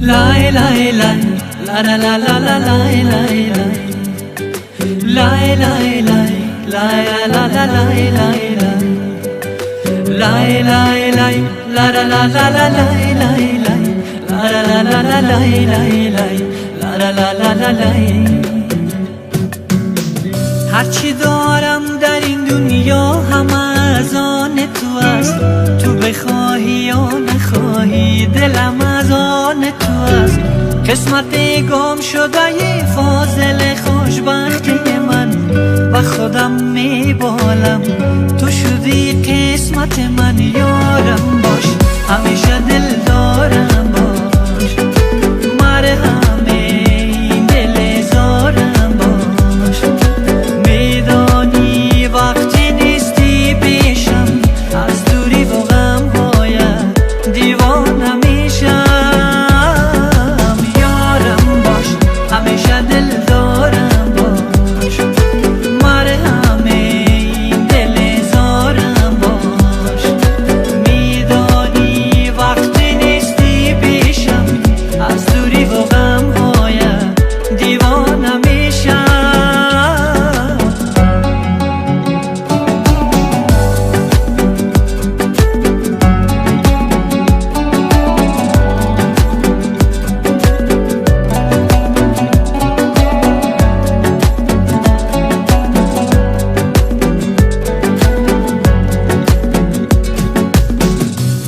Lai lai lai, la la la la la lai lai lai, lai lai lai, la la la lai lai lai, lai lai lai, la la la la la lai lai lai, la la la la lai lai lai, la la la la lai. هرچی دارم در این دنیا همه از آن تو است، تو بخواهی یا نخواهی دلم از آن تو است. قسمت گم شده فاضل خوشبختی من و خودم میبالم، تو شدی قسمت من. یارم باش، همیشه دل دارم باش، مرهم این دل زارم باش. میدانی وقتی نیستی پیشم، از دوری و غم هایت دیوانه میشم. یارم باش، همیشه دل دارم باش، مرهم این دل زارم باش. میدانی وقتی نیستی پیشم، از دوری و غم هایت دیوانه میشم.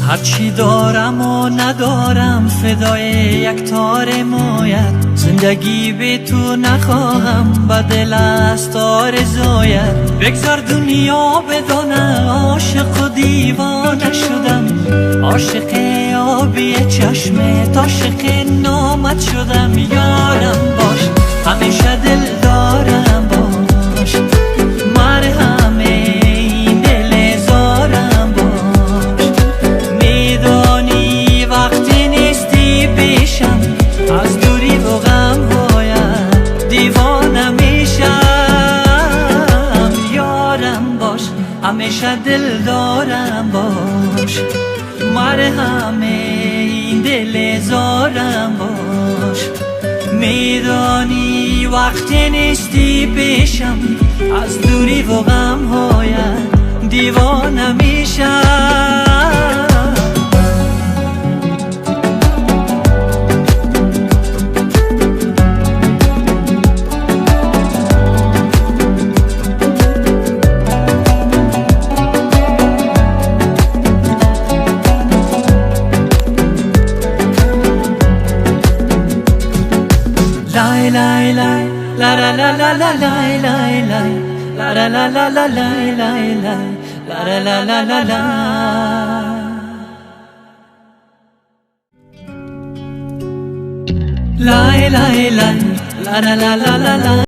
هرچی دارم و ندارم فدای یک تار مویت، زندگی به تو نخواهم و دل از تار زایت. بگذار دنیا بدانه عاشق و دیوانه شدم، عاشق آبی چشمت، عاشق نامت شدم. یارم باش، همیشه دل دارم باش، مرهم این دل زارم باش. میدانی وقتی نیستی پیشم، از دوری و غم هایت دیوانه میشم. یارم باش، همیشه دل دارم باش، مرهم این دل زارم باش. میدانی وقتی نیستی پیشم، از دوری و غم هایت دیوانه میشم. Lai lai lai, la la la la la lai lai lai, la la la la la lai lai lai, la la la la la la. Lai lai lai, la la la la la la.